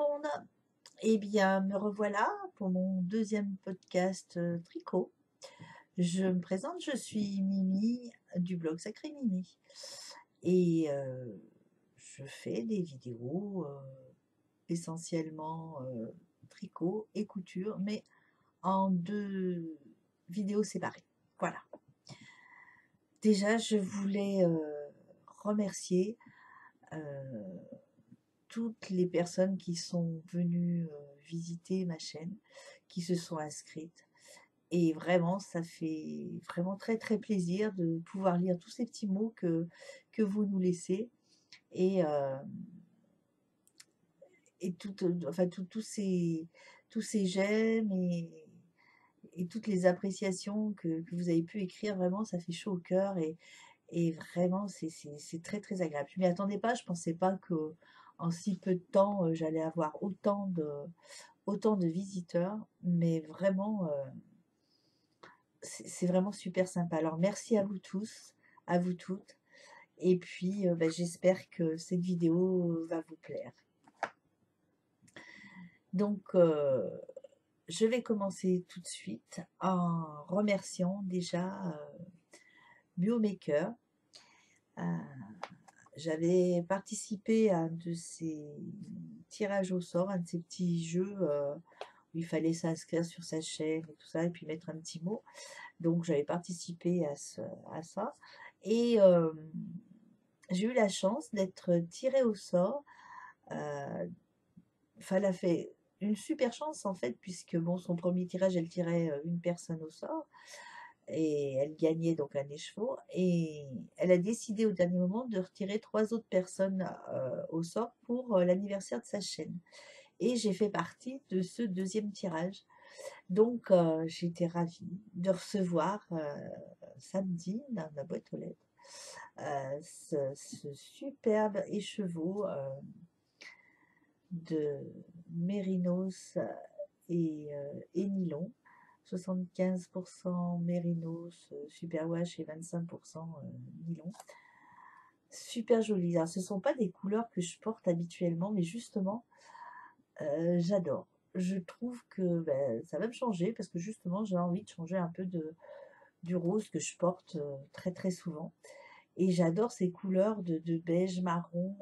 monde. Eh bien, me revoilà pour mon deuxième podcast tricot. Je me présente, je suis Mimi du blog Sacré Mimi. Et je fais des vidéos essentiellement tricot et couture, mais en deux vidéos séparées. Voilà. Déjà, je voulais remercier toutes les personnes qui sont venues visiter ma chaîne, qui se sont inscrites. Et vraiment, ça fait vraiment très très plaisir de pouvoir lire tous ces petits mots que vous nous laissez. Et, enfin, tous ces j'aime et toutes les appréciations que vous avez pu écrire, vraiment, ça fait chaud au cœur. Et vraiment, c'est très très agréable. Je m'y attendais pas, je pensais pas que en si peu de temps, j'allais avoir autant de visiteurs, mais vraiment, c'est vraiment super sympa. Alors merci à vous tous, à vous toutes, et puis j'espère que cette vidéo va vous plaire. Donc je vais commencer tout de suite en remerciant déjà Biomaker. J'avais participé à un de ces tirages au sort, un de ces petits jeux où il fallait s'inscrire sur sa chaîne et tout ça, et puis mettre un petit mot. Donc j'avais participé à ça. Et j'ai eu la chance d'être tirée au sort. Elle a fait une super chance en fait, puisque bon, son premier tirage, elle tirait une personne au sort. Et elle gagnait donc un écheveau. Et elle a décidé au dernier moment de retirer 3 autres personnes au sort pour l'anniversaire de sa chaîne. Et j'ai fait partie de ce deuxième tirage. Donc, j'étais ravie de recevoir samedi dans ma boîte aux lettres ce superbe écheveau de mérinos et nylon. 75% mérinos superwash et 25% nylon. Super joli. Alors, ce ne sont pas des couleurs que je porte habituellement, mais justement, j'adore. Je trouve que ça va me changer parce que justement j'ai envie de changer un peu du rose que je porte très très souvent. Et j'adore ces couleurs de beige, marron.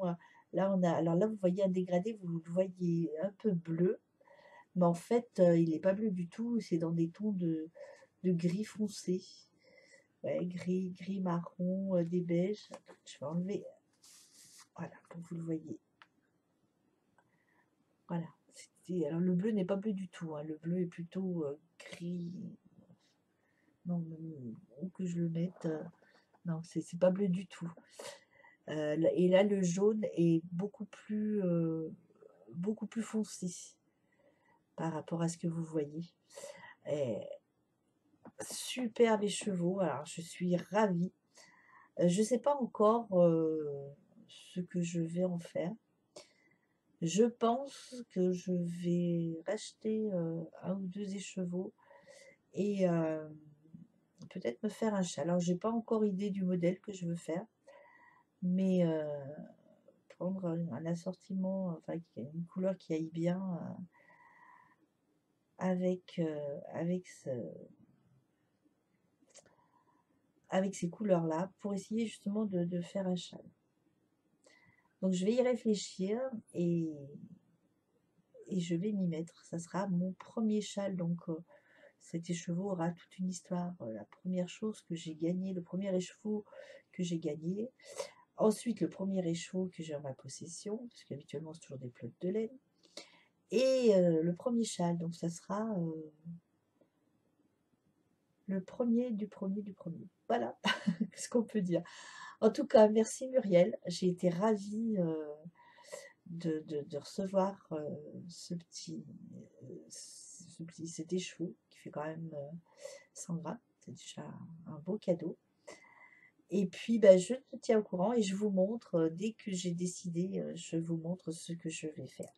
Là, alors là, vous voyez un dégradé, vous le voyez un peu bleu, mais en fait, il n'est pas bleu du tout. C'est dans des tons de gris foncé. Ouais, gris marron, des beiges. Je vais enlever, voilà, pour que vous le voyez. Voilà. Alors le bleu n'est pas bleu du tout, hein. Le bleu est plutôt gris. Non, où que je le mette, non, c'est pas bleu du tout. Et là, le jaune est beaucoup plus foncé par rapport à ce que vous voyez. Et superbe écheveau. Alors, je suis ravie. Je ne sais pas encore ce que je vais en faire. Je pense que je vais racheter un ou deux écheveaux et peut-être me faire un châle. Alors, j'ai pas encore idée du modèle que je veux faire, mais prendre un assortiment, enfin, une couleur qui aille bien avec ces couleurs-là, pour essayer justement de faire un châle. Donc, je vais y réfléchir et je vais m'y mettre. Ça sera mon premier châle, donc cet écheveau aura toute une histoire. La première chose que j'ai gagnée, le premier écheveau que j'ai gagné, ensuite le premier écheveau que j'ai en ma possession, parce qu'habituellement c'est toujours des pelotes de laine, et le premier châle, donc ça sera le premier du premier du premier. Voilà ce qu'on peut dire. En tout cas, merci Muriel, j'ai été ravie de recevoir cet écheveau qui fait quand même 100 grammes, c'est déjà un beau cadeau. Et puis je te tiens au courant et je vous montre, dès que j'ai décidé, je vous montre ce que je vais faire.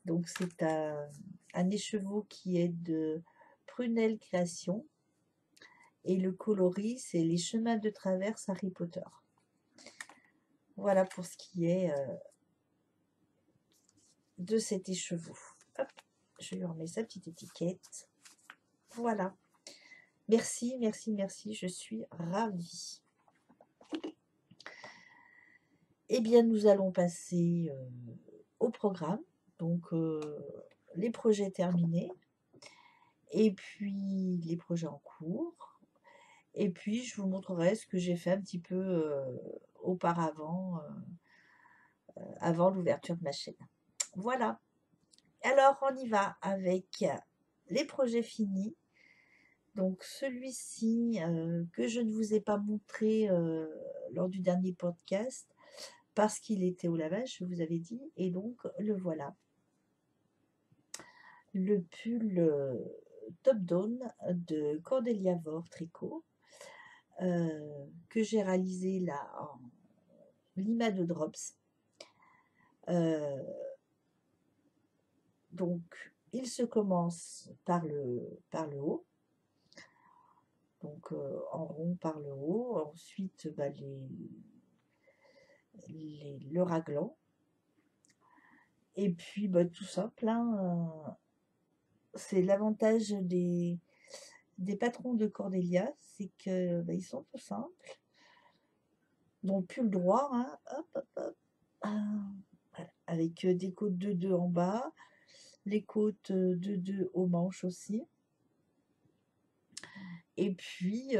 Donc c'est un écheveau qui est de Prunelle Création et le coloris c'est Les Chemins de Traverse Harry Potter. Voilà pour ce qui est de cet écheveau. Hop, je lui remets sa petite étiquette. Voilà. Merci, merci, merci. Je suis ravie. Eh bien, nous allons passer au programme. Donc, les projets terminés. Et puis, les projets en cours. Et puis, je vous montrerai ce que j'ai fait un petit peu auparavant, avant l'ouverture de ma chaîne. Voilà. Alors, on y va avec les projets finis. Donc, celui-ci que je ne vous ai pas montré lors du dernier podcast parce qu'il était au lavage, je vous avais dit. Et donc, le voilà. Le pull Top Down de Cordelia Vore Tricot que j'ai réalisé là en lima de drops. Donc, il se commence par le haut, donc en rond par le haut. Ensuite, bah, le raglan. Et puis, bah, tout simple, hein, c'est l'avantage des patrons de Cordelia, c'est que bah, ils sont tout simples. Donc, pull droit, hein, hop, hop, hop. Voilà, avec des côtes de 2 en bas, les côtes de 2 aux manches aussi. Et puis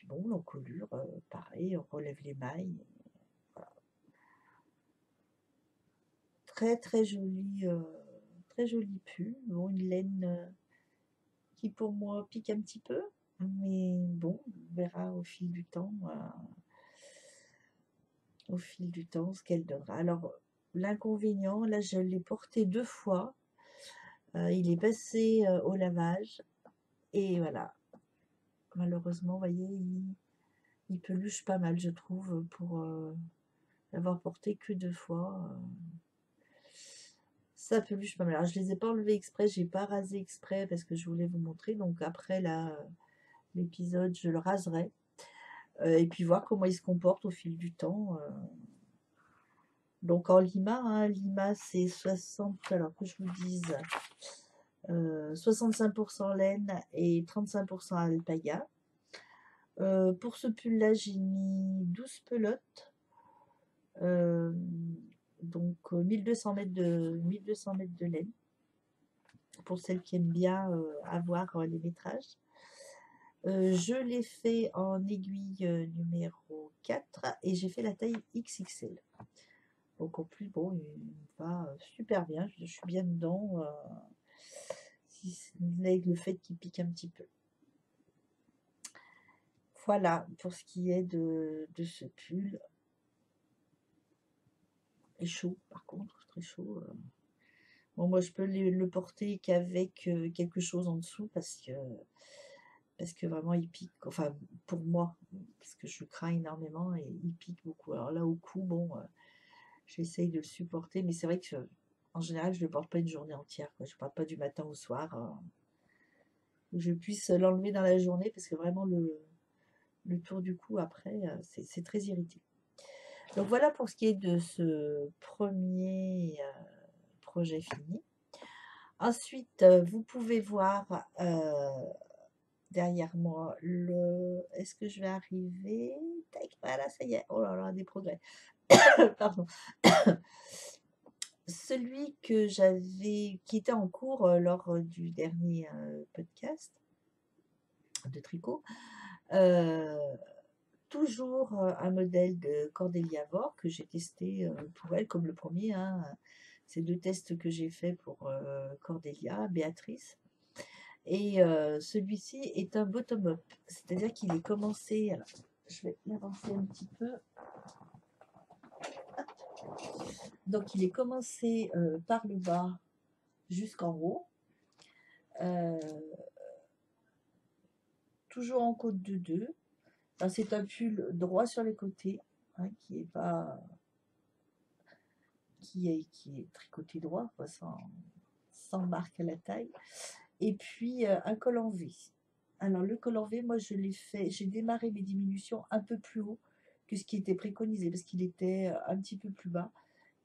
bon, l'encolure, pareil, on relève les mailles. Voilà. Très très joli pull. Bon, une laine qui pour moi pique un petit peu, mais bon, on verra au fil du temps ce qu'elle donnera. Alors, l'inconvénient, là, je l'ai porté 2 fois. Il est passé au lavage. Et voilà. Malheureusement, vous voyez, il peluche pas mal, je trouve, pour l'avoir porté que 2 fois. Ça peluche pas mal. Alors, je les ai pas enlevés exprès, j'ai pas rasé exprès parce que je voulais vous montrer. Donc après l'épisode, je le raserai. Et puis voir comment il se comporte au fil du temps. Donc en lima, hein, lima c'est 60, alors que je vous dise, 65% laine et 35% alpaga. Pour ce pull là, j'ai mis 12 pelotes. Donc 1200 mètres de laine pour celles qui aiment bien avoir les métrages. Je l'ai fait en aiguille numéro 4 et j'ai fait la taille XXL. Donc en plus, bon, il va super bien, je suis bien dedans, si ce n'est le fait qu'il pique un petit peu. Voilà pour ce qui est de ce pull. Il est chaud par contre, très chaud. Bon, moi je peux le porter qu'avec quelque chose en dessous parce que vraiment il pique, enfin pour moi, parce que je crains énormément et il pique beaucoup. Alors là au cou, bon, j'essaye de le supporter, mais c'est vrai que en général je ne le porte pas une journée entière, quoi. Je ne porte pas du matin au soir, où je puisse l'enlever dans la journée parce que vraiment le tour du cou après, c'est très irritant. Donc voilà pour ce qui est de ce premier projet fini. Ensuite, vous pouvez voir derrière moi est-ce que je vais arriver? Tac, voilà, ça y est. Oh là là, des progrès. Pardon. Celui que qui était en cours lors du dernier podcast de tricot. Toujours un modèle de Cordelia Vore que j'ai testé pour elle comme le premier, hein. C'est 2 tests que j'ai fait pour Cordelia, Béatrice. Et celui-ci est un bottom-up, c'est-à-dire qu'il est commencé, alors je vais l'avancer un petit peu. Donc il est commencé par le bas jusqu'en haut, toujours en côte de 2. Enfin, c'est un pull droit sur les côtés, hein, qui est tricoté droit, quoi, sans marque à la taille. Et puis un col en V. Alors le col en V, moi je l'ai fait, j'ai démarré mes diminutions un peu plus haut que ce qui était préconisé parce qu'il était un petit peu plus bas.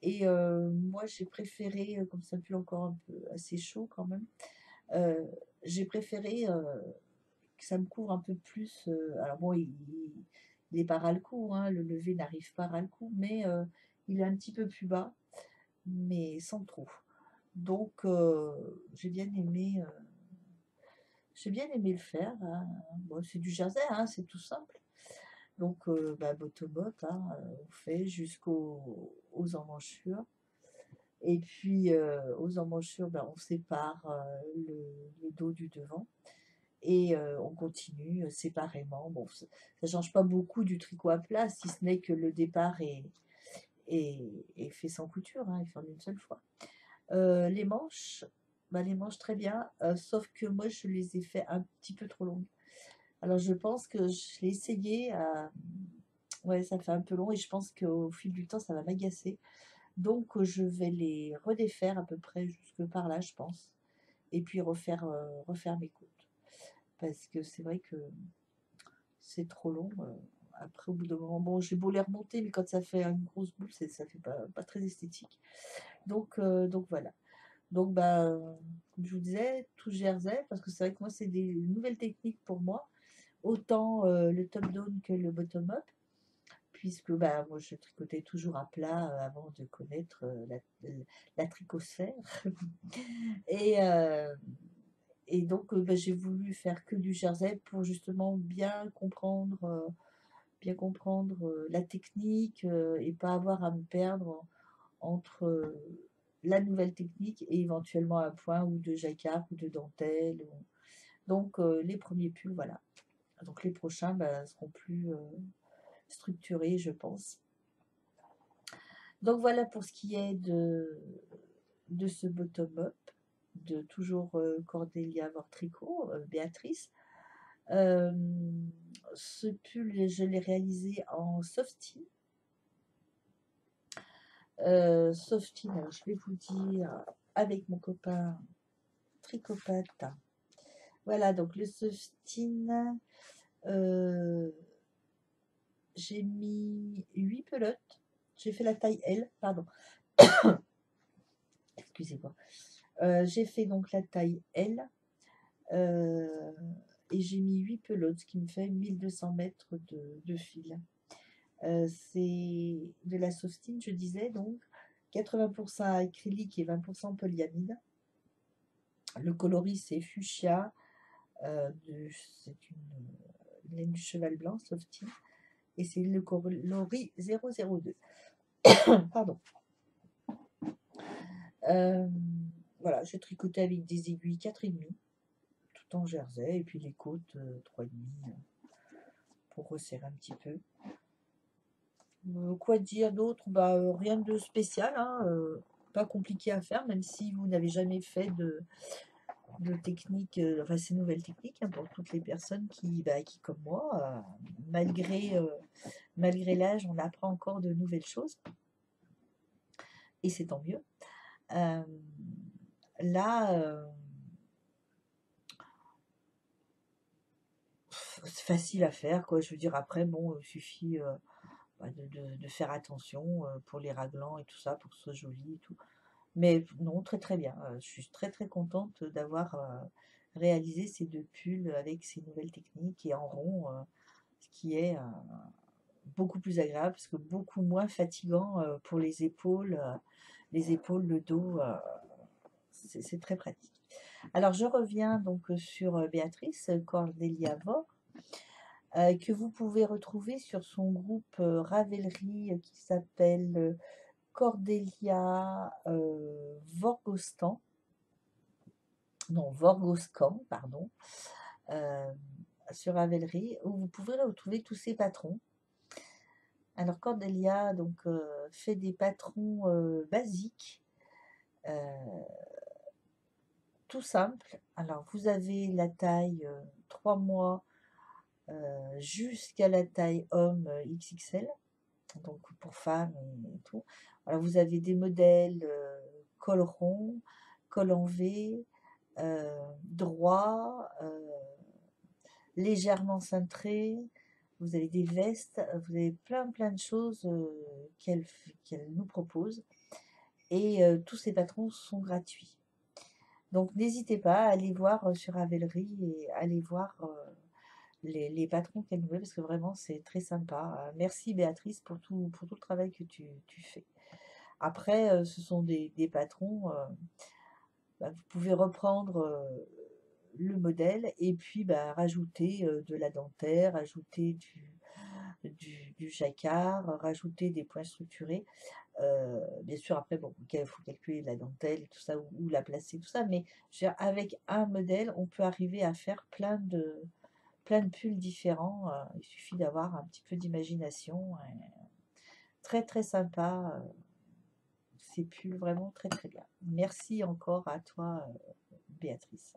Et moi, j'ai préféré, comme ça pue encore un peu assez chaud quand même, j'ai préféré que ça me couvre un peu plus. Alors bon, il est pas ras le cou, hein, le lever n'arrive pas ras le cou, mais il est un petit peu plus bas, mais sans trop. Donc, j'ai bien aimé le faire, hein. Bon, c'est du jersey, hein, c'est tout simple. Donc, bah, bottom-up, hein, on fait aux emmanchures. Et puis, aux emmanchures, ben, on sépare le dos du devant et on continue séparément. Bon, ça ne change pas beaucoup du tricot à plat, si ce n'est que le départ est fait sans couture, hein, il fait en une seule fois. Les manches, bah, les manches très bien, sauf que moi je les ai fait un petit peu trop longues. Alors je pense que je l'ai essayé ouais, ça fait un peu long et je pense qu'au fil du temps ça va m'agacer. Donc je vais les redéfaire à peu près jusque par là, je pense. Et puis refaire mes côtes. Parce que c'est vrai que c'est trop long. Après, au bout d'un moment, bon, j'ai beau les remonter, mais quand ça fait une grosse boule, ça fait pas très esthétique. Donc voilà. Donc, bah, comme je vous disais, tout jersey, parce que c'est vrai que moi, c'est des nouvelles techniques pour moi, autant le top down que le bottom up, puisque bah, moi, je tricotais toujours à plat avant de connaître la tricosphère. Et, donc, bah, j'ai voulu faire que du jersey pour justement bien comprendre la technique et pas avoir à me perdre entre la nouvelle technique et éventuellement un point ou de jacquard ou de dentelle. Donc les premiers pulls, voilà. Donc les prochains seront plus structurés, je pense. Donc voilà pour ce qui est de ce bottom-up, de toujours Cordélia Vortricot, Béatrice. Ce pull, je l'ai réalisé en softy. Softy, alors je vais vous dire, avec mon copain Tricopate. Voilà, donc le Softine, j'ai mis 8 pelotes. J'ai fait la taille L, pardon. Excusez-moi. J'ai fait donc la taille L et j'ai mis 8 pelotes, ce qui me fait 1200 mètres de fil. C'est de la softine, je disais, donc 80% acrylique et 20% polyamide. Le coloris, c'est fuchsia. C'est une laine du cheval blanc, softine. Et c'est le coloris 002. Pardon. Voilà, j'ai tricoté avec des aiguilles 4,5, tout en jersey, et puis les côtes 3,5 pour resserrer un petit peu. Quoi dire d'autre? Rien de spécial, hein, pas compliqué à faire, même si vous n'avez jamais fait de technique, enfin ces nouvelles techniques, hein, pour toutes les personnes qui comme moi, malgré l'âge, on apprend encore de nouvelles choses, et c'est tant mieux. Là, c'est facile à faire, quoi. Je veux dire, après, bon, il suffit de faire attention pour les raglans et tout ça, pour que ce soit joli et tout. Mais non, très très bien. Je suis très très contente d'avoir réalisé ces deux pulls avec ces nouvelles techniques et en rond, ce qui est beaucoup plus agréable, parce que beaucoup moins fatigant pour les épaules, le dos. C'est très pratique. Alors, je reviens donc sur Béatrice Cordélia Vore, que vous pouvez retrouver sur son groupe Ravelry qui s'appelle Cordélia Vorgostan. Non, Vorgoscan, pardon. Sur Ravelry, où vous pouvez retrouver tous ces patrons. Alors, Cordélia donc, fait des patrons basiques, tout simple. Alors, vous avez la taille 3 mois jusqu'à la taille homme XXL, donc pour femmes et tout. Alors, vous avez des modèles col rond, col en V, droit, légèrement cintré. Vous avez des vestes, vous avez plein de choses qu'elle nous propose. et tous ces patrons sont gratuits. Donc n'hésitez pas à aller voir sur Ravelry et aller voir les patrons qu'elle nous met parce que vraiment c'est très sympa. Merci Béatrice pour tout le travail que tu fais. Après, ce sont des patrons, bah, vous pouvez reprendre le modèle et puis bah, rajouter de la dentaire, rajouter du jacquard, rajouter des points structurés. Bien sûr, après, bon, il faut calculer la dentelle et tout ça, où la placer, tout ça, mais je veux dire, avec un modèle, on peut arriver à faire plein de pulls différents. Il suffit d'avoir un petit peu d'imagination. Très, très sympa. Ces pulls, vraiment très, très bien. Merci encore à toi, Béatrice.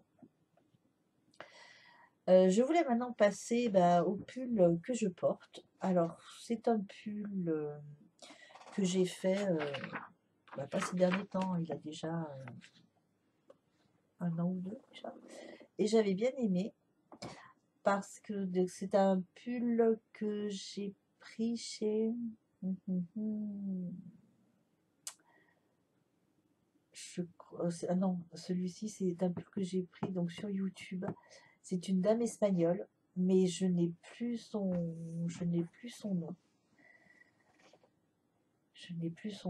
Je voulais maintenant passer bah, au pull que je porte. Alors, c'est un pull que j'ai fait bah, pas ces derniers temps, il a déjà un an ou deux déjà. Et j'avais bien aimé parce que c'est un pull que j'ai pris chez... Ah non, celui-ci c'est un pull que j'ai pris donc sur YouTube. C'est une dame espagnole, mais je n'ai plus son nom. Je n'ai plus son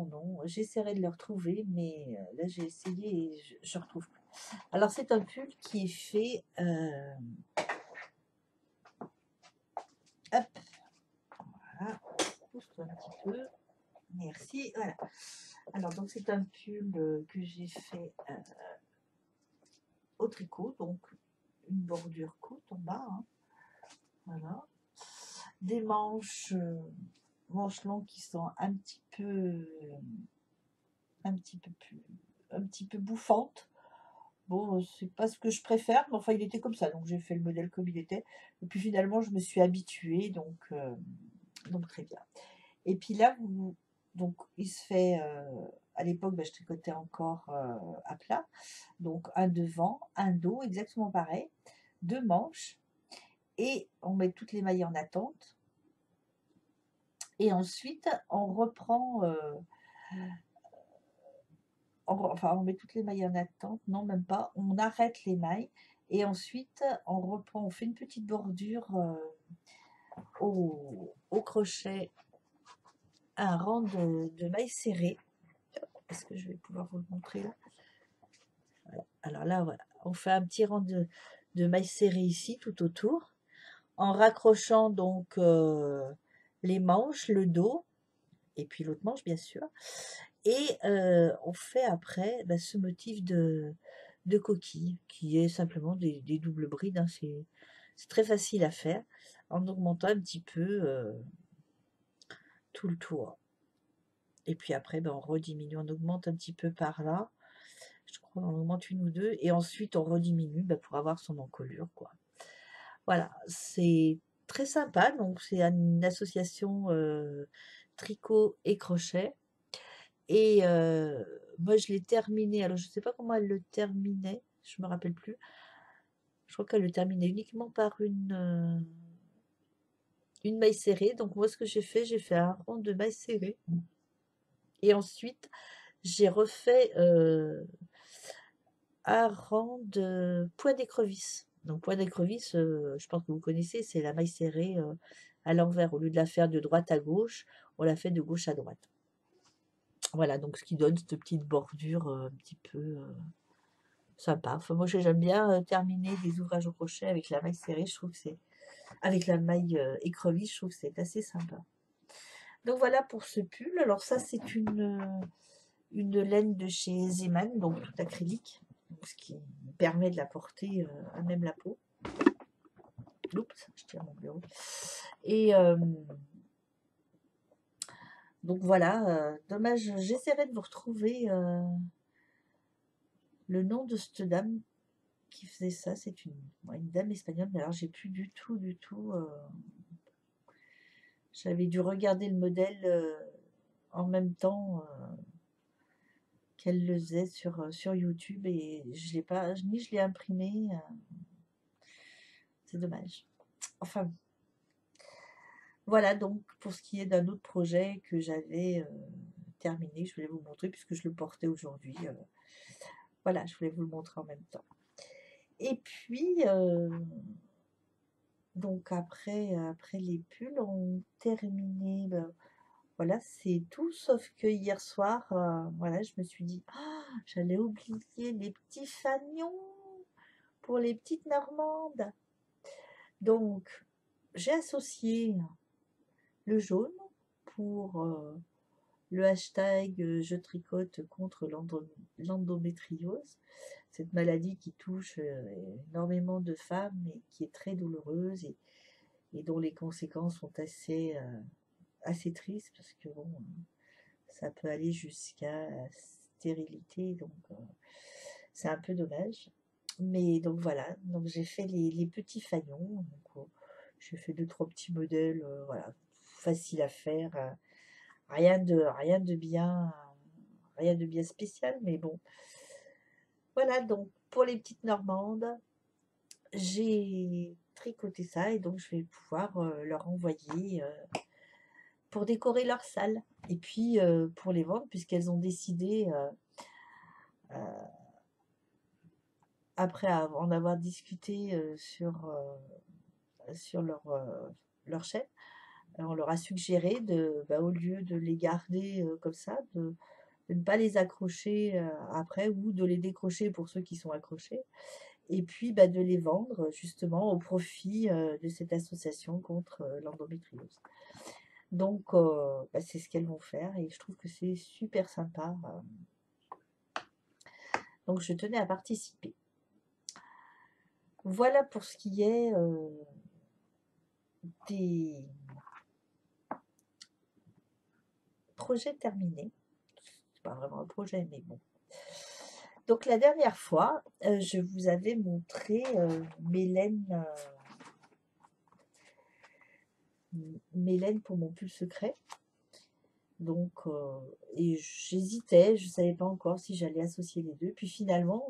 nom. J'essaierai de le retrouver, mais là j'ai essayé et je ne retrouve plus. Alors c'est un pull qui est fait... hop, voilà. Pousse-toi un petit peu. Merci. Voilà. Alors donc c'est un pull que j'ai fait au tricot, donc une bordure courte en bas. Hein. Voilà. Des manches longues qui sont un petit peu bouffantes. Bon, c'est pas ce que je préfère, mais enfin il était comme ça, donc j'ai fait le modèle comme il était. Et puis finalement je me suis habituée, donc très bien. Et puis là, donc il se fait, à l'époque bah, je tricotais encore à plat, donc un devant, un dos, exactement pareil, deux manches, et on met toutes les mailles en attente. Et ensuite, on reprend, on met toutes les mailles en attente, non, même pas, on arrête les mailles, et ensuite, on reprend, on fait une petite bordure au crochet, un rang de mailles serrées. Est-ce que je vais pouvoir vous le montrer là? Voilà. Alors là, voilà, on fait un petit rang de mailles serrées ici, tout autour, en raccrochant donc les manches, le dos, et puis l'autre manche bien sûr. Et on fait après bah, ce motif de coquille, qui est simplement des doubles brides. Hein. C'est très facile à faire, en augmentant un petit peu tout le tour. Et puis après, ben, on rediminue, on augmente un petit peu par là. Je crois qu'on augmente une ou deux. Et ensuite, on rediminue ben, pour avoir son encolure, quoi. Voilà, c'est très sympa. Donc, c'est une association tricot et crochet. Et moi, je l'ai terminé. Alors, je ne sais pas comment elle le terminait. Je me rappelle plus. Je crois qu'elle le terminait uniquement par une maille serrée. Donc, moi, ce que j'ai fait un rond de maille serrée. Et ensuite, j'ai refait un rang de point d'écrevisse. Donc, point d'écrevisse, je pense que vous connaissez, c'est la maille serrée à l'envers. Au lieu de la faire de droite à gauche, on la fait de gauche à droite. Voilà, donc ce qui donne cette petite bordure un petit peu sympa. Enfin, moi, j'aime bien terminer des ouvrages au crochet avec la maille serrée. Je trouve que c'est avec la maille écrevisse, je trouve que c'est assez sympa. Donc voilà pour ce pull. Alors ça, c'est une laine de chez Zeman, donc tout acrylique, ce qui permet de la porter à même la peau. Oups, je tire mon bureau. Et donc voilà, dommage, j'essaierai de vous retrouver le nom de cette dame qui faisait ça. C'est une dame espagnole, mais alors j'ai plus du tout. J'avais dû regarder le modèle en même temps qu'elle le faisait sur YouTube et je l'ai pas, ni je l'ai imprimé. C'est dommage. Enfin, voilà donc pour ce qui est d'un autre projet que j'avais terminé, je voulais vous montrer puisque je le portais aujourd'hui. Voilà, je voulais vous le montrer en même temps. Et puis, donc après les pulls ont terminé, voilà, c'est tout, sauf que hier soir, voilà, je me suis dit: «Ah, j'allais oublier les petits fanions pour les petites Normandes». Donc j'ai associé le jaune pour, le hashtag, je tricote contre l'endométriose, cette maladie qui touche, énormément de femmes et qui est très douloureuse et dont les conséquences sont assez tristes parce que bon, ça peut aller jusqu'à stérilité, donc c'est un peu dommage. Mais donc voilà, donc j'ai fait les petits fagnons, donc j'ai fait 2-3 petits modèles, voilà, faciles à faire, rien de bien spécial, mais bon. Voilà, donc pour les petites Normandes, j'ai tricoté ça et donc je vais pouvoir leur envoyer pour décorer leur salle. Et puis pour les vendre, puisqu'elles ont décidé, après en avoir discuté sur leur chaîne, on leur a suggéré au lieu de les garder comme ça, de ne pas les accrocher après ou de les décrocher pour ceux qui sont accrochés. Et puis de les vendre justement au profit de cette association contre l'endométriose. Donc c'est ce qu'elles vont faire et je trouve que c'est super sympa. Donc je tenais à participer. Voilà pour ce qui est des projets terminés. C'est pas vraiment un projet, mais bon. Donc la dernière fois, je vous avais montré Mélène pour mon pull secret. Donc, et j'hésitais, je ne savais pas encore si j'allais associer les deux. Puis finalement,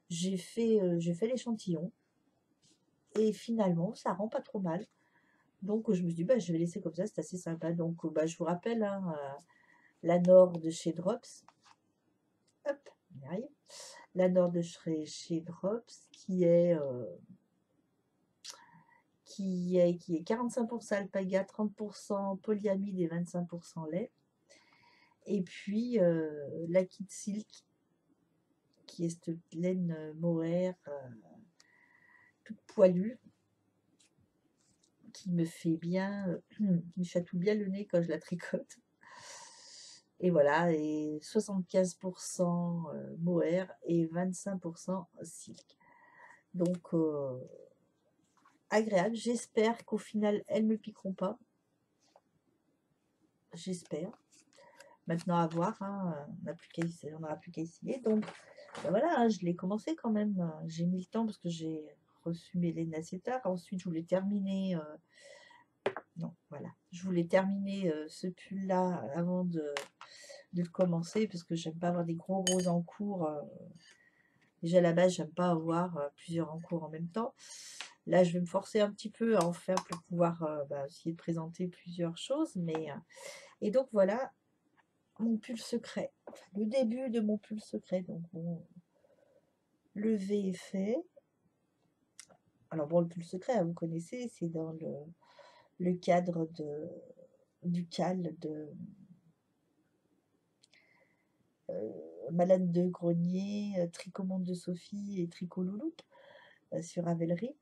j'ai fait l'échantillon. Et finalement, ça rend pas trop mal. Donc, je me suis dit, je vais laisser comme ça, c'est assez sympa. Donc, je vous rappelle, hein, la Nord de chez Drops. Hop, on y arrive. La Nord de chez Drops, qui est 45% alpaga, 30% polyamide et 25% lait. Et puis la Kid Silk, qui est cette laine mohair toute poilue, qui me fait bien, qui me chatouille bien le nez quand je la tricote. Et voilà, et 75% mohair et 25% silk. Donc agréable. J'espère qu'au final, elles ne me piqueront pas. J'espère. Maintenant à voir, hein, on n'aura plus qu'à essayer. Donc voilà, hein, je l'ai commencé quand même. J'ai mis le temps parce que j'ai reçu mes laines assez tard. Ensuite, je voulais terminer. Non, voilà. Je voulais terminer ce pull-là avant de le commencer parce que j'aime pas avoir des gros encours. Déjà à la base, j'aime pas avoir plusieurs encours en même temps. Là, je vais me forcer un petit peu à en faire pour pouvoir essayer de présenter plusieurs choses. Et donc voilà mon pull secret. Enfin, le début de mon pull secret. Donc bon, le V est fait. Alors bon, le pull secret, hein, vous connaissez, c'est dans le cadre du cal de Malade de Grenier, Tricomonde de Sophie et Tricot Louloupe sur Ravelry.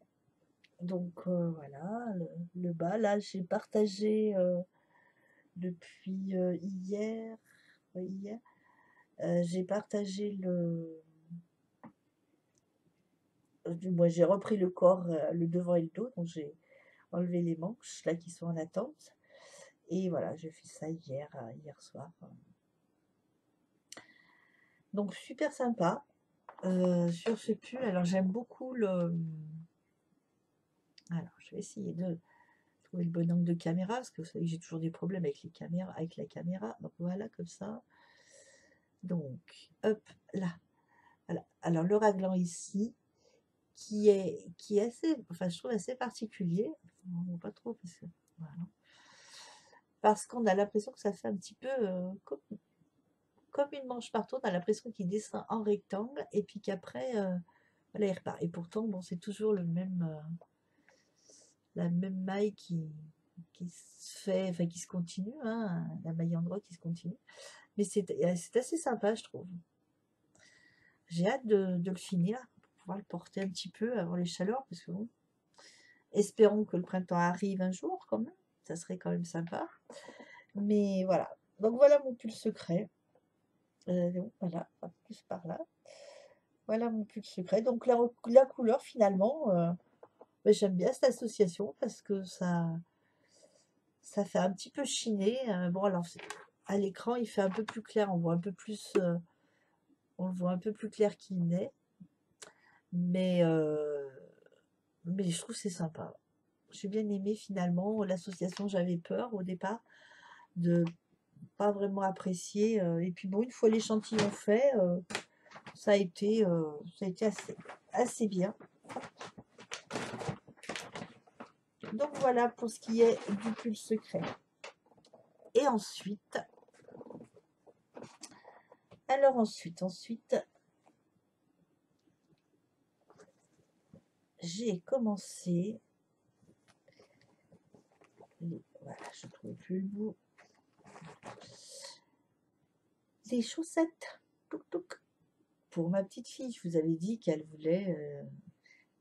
Donc voilà, le bas. Là, j'ai partagé depuis hier, j'ai partagé moi j'ai repris le corps, le devant et le dos, donc j'ai enlevé les manches là qui sont en attente. Et voilà, j'ai fait ça hier soir. Donc super sympa sur ce pull. Alors j'aime beaucoup alors je vais essayer de trouver le bon angle de caméra parce que vous savez que j'ai toujours des problèmes avec la caméra. Donc voilà, comme ça. Donc hop là. Voilà. Alors le raglan ici qui est assez, enfin je trouve assez particulier. Non, pas trop parce que voilà. parce qu'on a l'impression que ça fait un petit peu comme une manche partout, on a l'impression qu'il descend en rectangle et puis qu'après, voilà, il repart. Et pourtant, bon, c'est toujours la même maille qui se fait, enfin qui se continue, hein, la maille endroit qui se continue. Mais c'est assez sympa, je trouve. J'ai hâte de le finir pour pouvoir le porter un petit peu avant les chaleurs, parce que bon, espérons que le printemps arrive un jour quand même, ça serait quand même sympa. Mais voilà, donc voilà mon pull secret. Donc voilà, plus par là. Voilà mon pull secret. Donc la couleur finalement, ben, j'aime bien cette association parce que ça fait un petit peu chiner. Bon alors à l'écran il fait un peu plus clair, on voit un peu plus, on le voit un peu plus clair qu'il n'est. Mais je trouve que c'est sympa. J'ai bien aimé finalement l'association. J'avais peur au départ de pas vraiment apprécier. Et puis bon, une fois l'échantillon fait, ça a été assez bien. Donc voilà pour ce qui est du pull secret. Et ensuite, j'ai commencé. Voilà, je ne trouve plus le bout. Les chaussettes. Touc, touc. Pour ma petite fille, je vous avais dit qu'elle voulait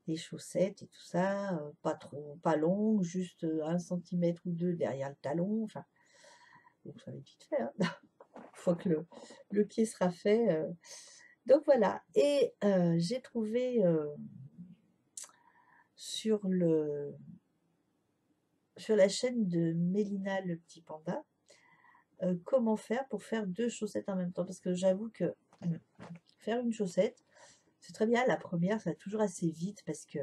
des chaussettes et tout ça, pas longues, juste 1 cm ou 2 derrière le talon. Enfin, bon, ça va être vite fait, hein. Une fois que le pied sera fait. Donc voilà. Et j'ai trouvé sur la chaîne de Mélina le petit panda comment faire pour faire 2 chaussettes en même temps. Parce que j'avoue que faire une chaussette, c'est très bien. La première, ça va toujours assez vite parce que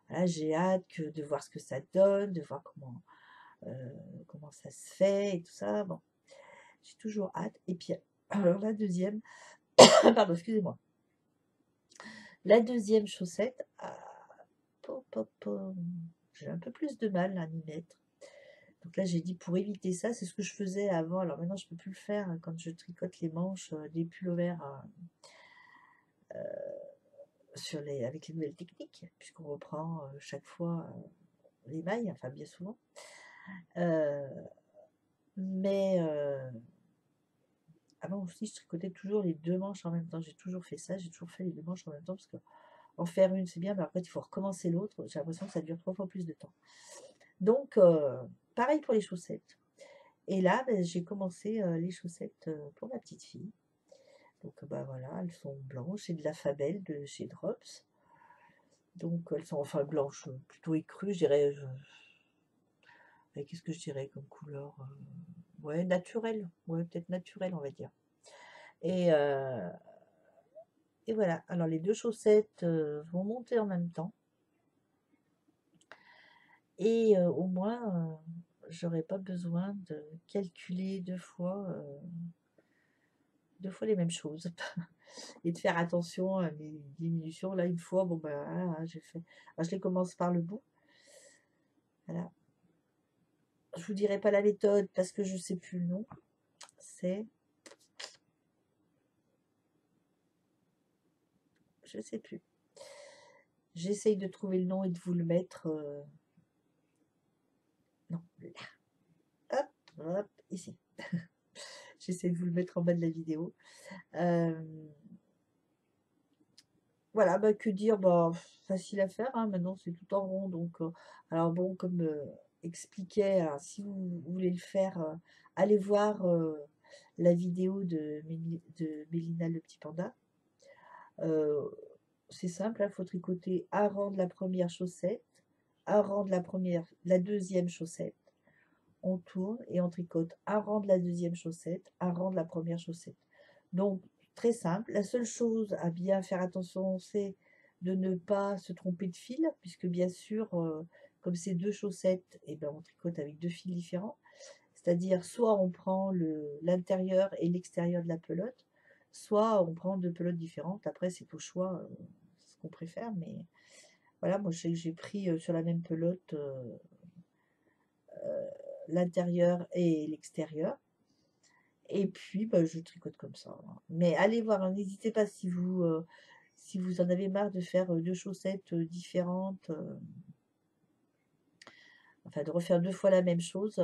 voilà, j'ai hâte de voir ce que ça donne, de voir comment ça se fait et tout ça. Bon, j'ai toujours hâte. Et puis, alors la deuxième, pardon, excusez-moi. La deuxième chaussette, j'ai un peu plus de mal à m'y mettre. Donc là, j'ai dit pour éviter ça, c'est ce que je faisais avant. Alors maintenant, je ne peux plus le faire quand je tricote les manches des pullovers avec les nouvelles techniques, puisqu'on reprend chaque fois les mailles, enfin bien souvent. Mais avant aussi, je tricotais toujours les 2 manches en même temps. J'ai toujours fait ça, j'ai toujours fait les 2 manches en même temps, parce que en faire une, c'est bien, mais après, il faut recommencer l'autre. J'ai l'impression que ça dure 3 fois plus de temps. Donc, pareil pour les chaussettes. Et là, ben, j'ai commencé les chaussettes pour ma petite fille. Donc, bah voilà, elles sont blanches. C'est de la Fabelle de chez Drops. Donc, elles sont enfin blanches, plutôt écrues, je dirais. Qu'est-ce que je dirais comme couleur ouais, naturelle. Ouais, peut-être naturelle, on va dire. Et, et voilà. Alors, les 2 chaussettes vont monter en même temps. Et au moins, j'aurai pas besoin de calculer 2 fois les mêmes choses et de faire attention à mes diminutions. Là, une fois, bon ben voilà, j'ai fait. Alors, je les commence par le bout. Voilà. Je vous dirai pas la méthode parce que je sais plus le nom. Je sais plus. J'essaye de trouver le nom et de vous le mettre. Non, là. Hop, ici. J'essaie de vous le mettre en bas de la vidéo. Voilà, bah, que dire, bah, facile à faire, hein, maintenant c'est tout en rond, donc alors bon, comme expliquait, alors, si vous voulez le faire, allez voir la vidéo de Mélina le petit panda. C'est simple, il faut tricoter un rang de la première chaussette, un rang de la deuxième chaussette, on tourne et on tricote un rang de la deuxième chaussette, un rang de la première chaussette. Donc, très simple. La seule chose à bien faire attention, c'est de ne pas se tromper de fil, puisque bien sûr, comme c'est 2 chaussettes, et ben on tricote avec 2 fils différents. C'est-à-dire, soit on prend l'intérieur et l'extérieur de la pelote, soit on prend 2 pelotes différentes. Après, c'est au choix ce qu'on préfère, mais voilà, moi je sais que j'ai pris sur la même pelote l'intérieur et l'extérieur. Et puis, bah, je tricote comme ça, hein. Mais allez voir, hein, n'hésitez pas si vous en avez marre de faire 2 chaussettes, différentes, enfin de refaire 2 fois la même chose,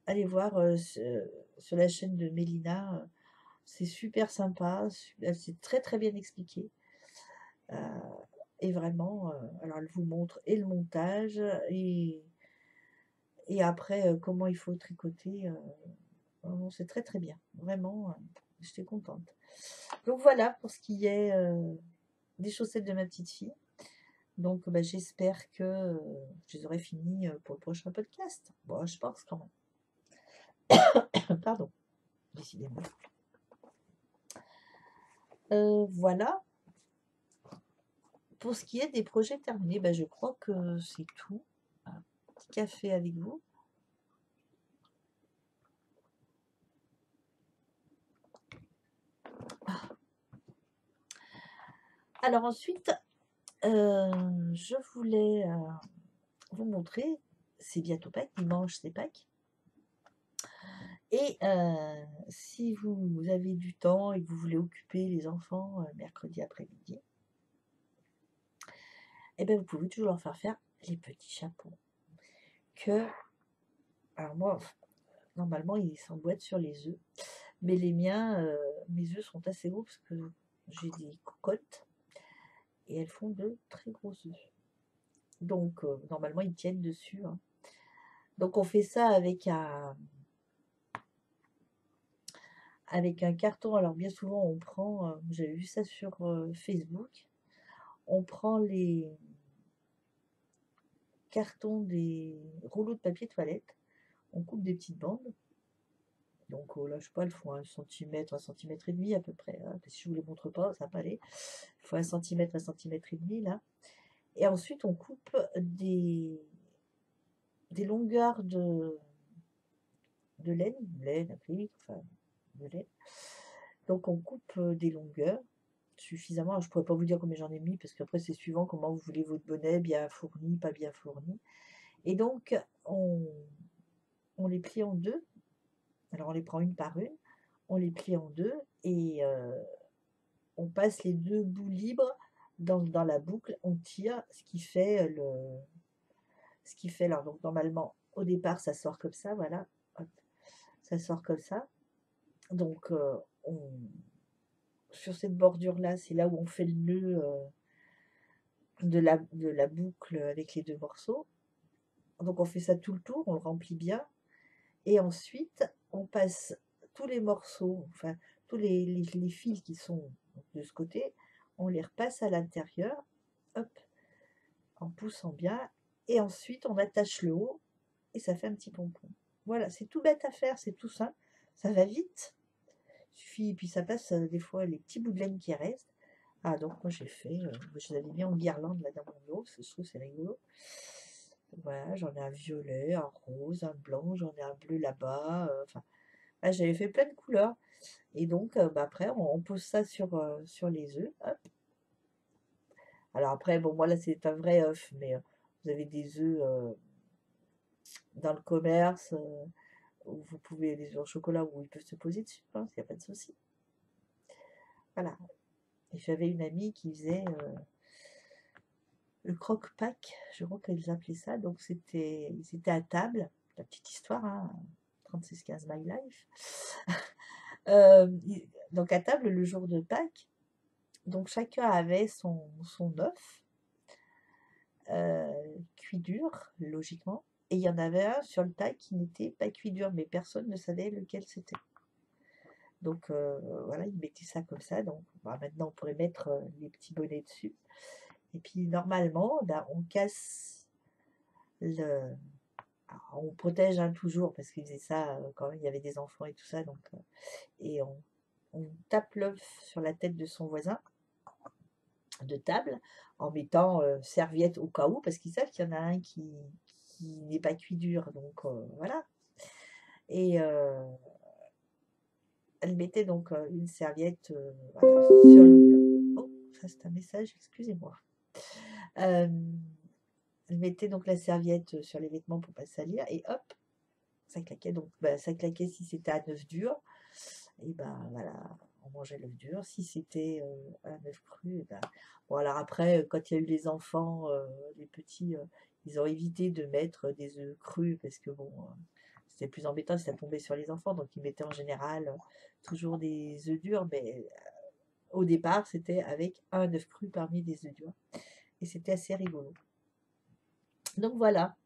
allez voir, sur la chaîne de Mélina, c'est super sympa, c'est très, très bien expliqué, heu et vraiment, alors elle vous montre et le montage et après, comment il faut tricoter, vraiment c'est très, très bien. Vraiment, j'étais contente. Donc voilà pour ce qui est, des chaussettes de ma petite fille. Donc bah, j'espère que, je les aurai finies, pour le prochain podcast. Bon, je pense quand même. Pardon, décidément. Voilà. Pour ce qui est des projets terminés, bah, je crois que c'est tout. Un petit café avec vous. Alors ensuite, je voulais, vous montrer, c'est bientôt Pâques, dimanche c'est Pâques. Et si vous avez du temps et que vous voulez occuper les enfants, mercredi après-midi, eh ben, vous pouvez toujours leur faire les petits chapeaux que alors moi, normalement, ils s'emboîtent sur les œufs, mais les miens, mes œufs sont assez gros parce que j'ai des cocottes et elles font de très gros œufs. Donc normalement, ils tiennent dessus, hein. Donc on fait ça avec un carton. Alors bien souvent, on prend, j'avais vu ça sur, Facebook, on prend les cartons des rouleaux de papier toilette, on coupe des petites bandes. Donc là, je sais pas, elles font 1 centimètre et demi à peu près, hein. Si je vous les montre pas, ça va pas aller. Il faut 1 centimètre et demi là. Et ensuite, on coupe des longueurs de laine, acrylique, enfin de laine. Donc on coupe des longueurs suffisamment. Alors, je pourrais pas vous dire combien j'en ai mis parce qu'après c'est suivant comment vous voulez votre bonnet, bien fourni, pas bien fourni. Et donc on les plie en deux. Alors on les prend une par une, on les plie en deux et on passe les deux bouts libres dans la boucle, on tire, ce qui fait alors donc normalement au départ ça sort comme ça, voilà, hop, ça sort comme ça. Donc sur cette bordure là, c'est là où on fait le nœud de la boucle avec les deux morceaux. Donc on fait ça tout le tour, on le remplit bien et ensuite on passe tous les morceaux, enfin tous les fils qui sont de ce côté, on les repasse à l'intérieur, hop, en poussant bien, et ensuite on attache le haut et ça fait un petit pompon. Voilà, c'est tout bête à faire, c'est tout simple, ça va vite. Suffit, puis ça passe des fois les petits bouts de laine qui restent. Ah donc moi j'ai fait, je les avais mis en guirlande là dans mon lot, je trouve c'est rigolo. Voilà, j'en ai un violet, un rose, un blanc, j'en ai un bleu là-bas. Enfin, là, j'avais fait plein de couleurs. Et donc bah, après on pose ça sur les œufs. Hop. Alors après, bon moi là c'est un vrai œuf, mais vous avez des œufs dans le commerce où vous pouvez, les œufs en chocolat où ils peuvent se poser dessus, hein, il n'y a pas de souci. Voilà. Et j'avais une amie qui faisait le croque-pack, je crois qu'ils appelaient ça. Donc ils étaient à table, la petite histoire, hein, 3615 My Life. Donc à table le jour de Pâques, donc chacun avait son œuf cuit dur, logiquement, et il y en avait un sur le tas qui n'était pas cuit dur, mais personne ne savait lequel c'était. Donc voilà, ils mettaient ça comme ça. Donc bah, maintenant on pourrait mettre les petits bonnets dessus. Et puis normalement, bah, on casse le. Alors, on protège hein, toujours parce qu'ils faisaient ça quand il y avait des enfants et tout ça. Donc, et on tape l'œuf sur la tête de son voisin de table en mettant serviette au cas où parce qu'ils savent qu'il y en a un qui n'est pas cuit dur. Donc voilà. Et elle mettait donc une serviette voilà, sur le. Oh, ça c'est un message, excusez-moi. Elle mettait donc la serviette sur les vêtements pour pas salir et hop, ça claquait. Donc bah, ça claquait si c'était un œuf dur, et ben voilà, on mangeait l'œuf dur. Si c'était un œuf cru, et ben bon alors après, quand il y a eu les enfants, les petits, ils ont évité de mettre des œufs crus parce que bon, c'était plus embêtant si ça tombait sur les enfants, donc ils mettaient en général toujours des œufs durs, mais au départ c'était avec un œuf cru parmi des œufs durs et c'était assez rigolo. Donc voilà,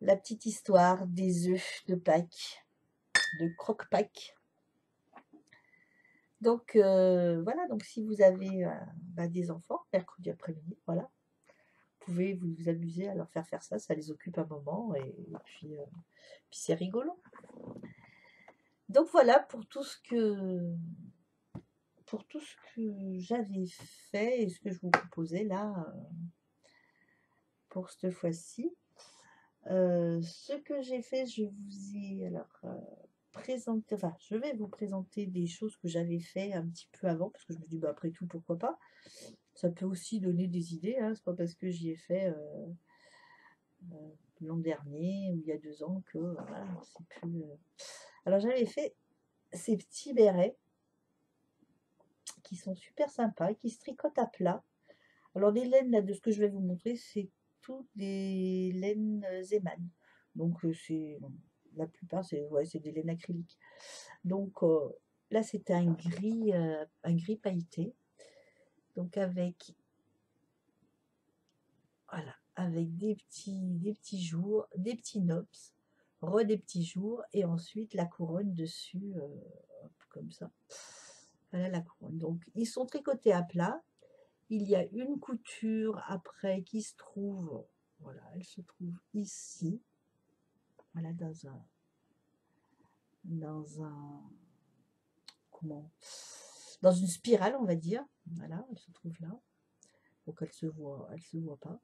la petite histoire des œufs de Pâques, de croque-Pâques. Donc voilà, donc si vous avez bah, des enfants, mercredi après-midi, voilà, vous pouvez vous amuser à leur faire ça, ça les occupe un moment et puis c'est rigolo. Donc voilà pour tout ce que j'avais fait et ce que je vous proposais là pour cette fois-ci. Ce que j'ai fait, je vous ai alors présenté, enfin je vais vous présenter des choses que j'avais fait un petit peu avant, parce que je me dis bah, après tout pourquoi pas. Ça peut aussi donner des idées, hein, c'est pas parce que j'y ai fait l'an dernier ou il y a 2 ans que voilà, c'est plus. Alors j'avais fait ces petits bérets qui sont super sympas, qui se tricotent à plat. Alors les laines là de ce que je vais vous montrer, c'est toutes des laines Zeman. Donc c'est la plupart c'est ouais, c'est des laines acryliques. Donc là c'était un gris pailleté. Donc avec voilà, avec des petits jours, des petits nops, des petits jours, et ensuite la couronne dessus, comme ça. Voilà la couronne. Donc ils sont tricotés à plat. Il y a une couture après qui se trouve, voilà, elle se trouve ici, voilà, dans un, comment, dans une spirale, on va dire. Voilà, elle se trouve là. Donc elle se voit pas.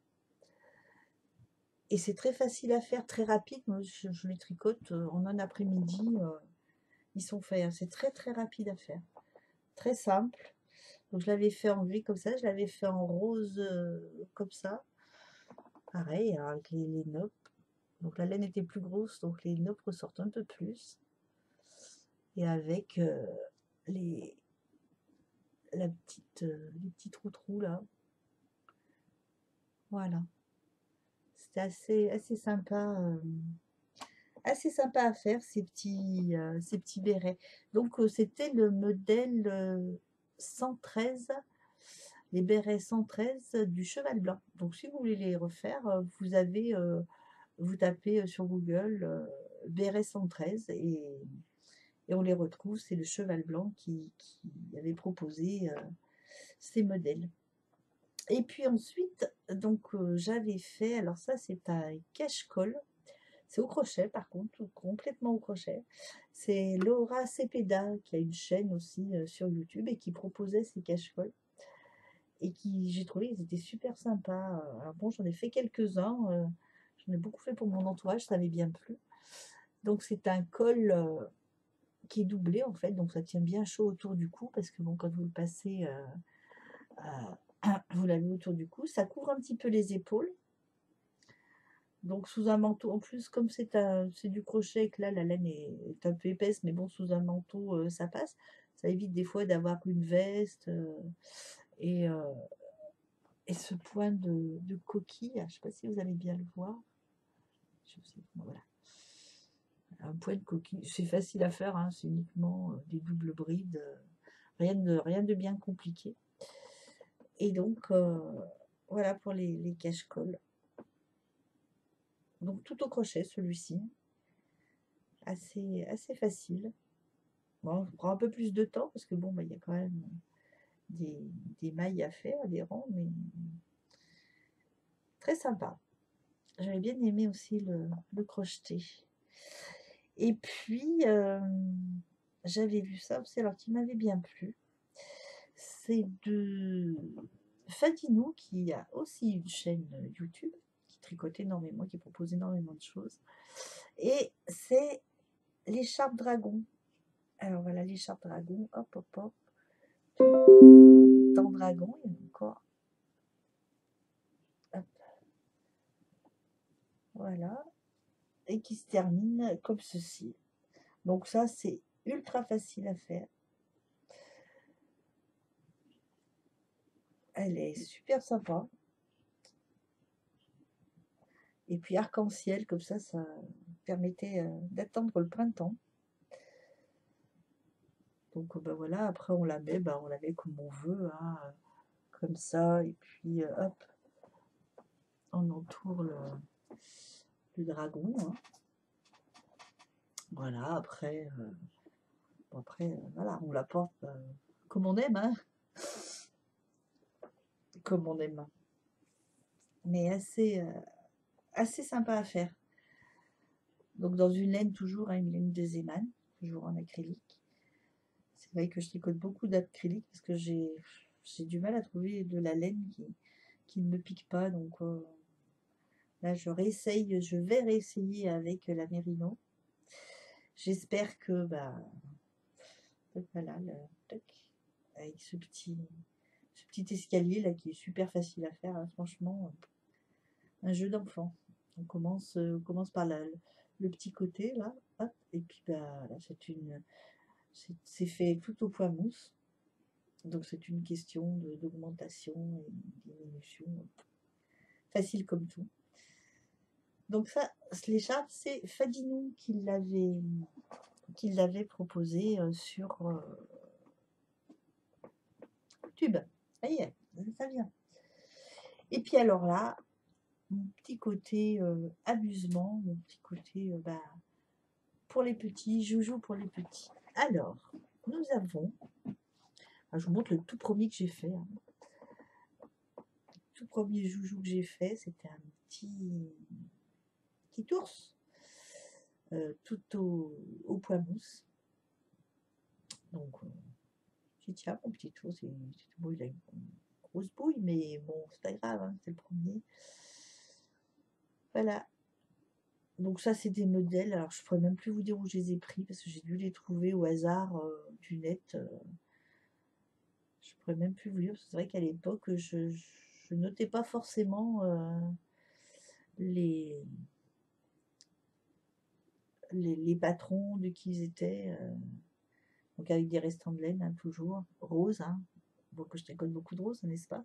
Et c'est très facile à faire, très rapide. Moi, je les tricote en un après-midi. Ils sont faits, hein. C'est très très rapide à faire. Très simple. Donc je l'avais fait en gris comme ça. Je l'avais fait en rose comme ça. Pareil, hein, avec les noppes. Donc la laine était plus grosse, donc les noppes ressortent un peu plus. Et avec les, les petits trous là. Voilà. C'était assez sympa à faire ces petits bérets. Donc c'était le modèle 113, les bérets 113 du cheval blanc. Donc si vous voulez les refaire, vous tapez sur Google béret 113 et on les retrouve. C'est le cheval blanc qui avait proposé ces modèles. Et puis ensuite, donc j'avais fait, alors ça c'est un cache-colle. C'est au crochet par contre, complètement au crochet. C'est Laura Cepeda qui a une chaîne aussi sur YouTube et qui proposait ces cache-colles. Et qui, j'ai trouvé, ils étaient super sympas. Alors bon, j'en ai fait quelques-uns. J'en ai beaucoup fait pour mon entourage, ça m'avait bien plu. Donc c'est un col qui est doublé en fait, donc ça tient bien chaud autour du cou parce que bon, quand vous le passez, vous l'avez autour du cou, ça couvre un petit peu les épaules. Donc sous un manteau, en plus comme c'est du crochet, que là la laine est un peu épaisse, mais bon sous un manteau ça passe. Ça évite des fois d'avoir une veste et, euh, et ce point de coquille, je ne sais pas si vous allez bien le voir. Voilà. Un point de coquille, c'est facile à faire, hein, c'est uniquement des doubles brides, rien de bien compliqué. Et donc voilà pour les cache-colles. Donc tout au crochet celui-ci, assez facile. Bon, ça prend un peu plus de temps parce que bon, bah, il y a quand même des mailles à faire, des rangs, mais très sympa. J'avais bien aimé aussi le crocheter. Et puis, j'avais vu ça aussi, alors qui m'avait bien plu. C'est de Fadinou, qui a aussi une chaîne YouTube, qui tricote énormément, qui propose énormément de choses. Et c'est l'écharpe dragon. Alors voilà, l'écharpe dragon, hop, hop, hop. Dans dragon, il y en a encore. Hop. voilà, et qui se termine comme ceci. Donc ça, c'est ultra facile à faire. Elle est super sympa. Et puis arc-en-ciel, comme ça permettait d'attendre le printemps. Donc ben voilà, après on la met comme on veut, hein, comme ça, et puis hop, on entoure le dragon, hein. Voilà, après, voilà, on la porte comme on aime, hein, comme on aime, mais assez sympa à faire. Donc dans une laine toujours, hein, une laine de Zeman, toujours en acrylique. C'est vrai que je tricote beaucoup d'acrylique parce que j'ai du mal à trouver de la laine qui ne me pique pas. Donc là, je vais réessayer avec la Mérino. J'espère que, voilà, avec ce petit escalier là qui est super facile à faire, hein, franchement, un jeu d'enfant. On commence par le petit côté là, hop, et puis là, c'est fait tout au poids mousse. Donc c'est une question d'augmentation et de diminution, facile comme tout. Donc ça, l'écharpe, c'est Fadinou qui l'avait proposé sur Tube. Ça y est, ça vient. Et puis alors là, mon petit côté amusement, mon petit côté pour les petits, joujou pour les petits. Alors, nous avons, je vous montre le tout premier que j'ai fait, hein. Tout premier joujou que j'ai fait, c'était un petit ours, tout au poids mousse. Donc, j'ai dit, tiens, mon petit ours, bon, il a une grosse bouille, mais bon, c'est pas grave, hein, c'est le premier. Voilà. Donc ça, c'est des modèles. Alors, je pourrais même plus vous dire où je les ai pris, parce que j'ai dû les trouver au hasard du net. Je pourrais même plus vous dire, parce que c'est vrai qu'à l'époque, je notais pas forcément les patrons de qui ils étaient. Donc avec des restants de laine, hein, toujours. Rose, hein. Bon, que je tricote beaucoup de rose, n'est-ce pas?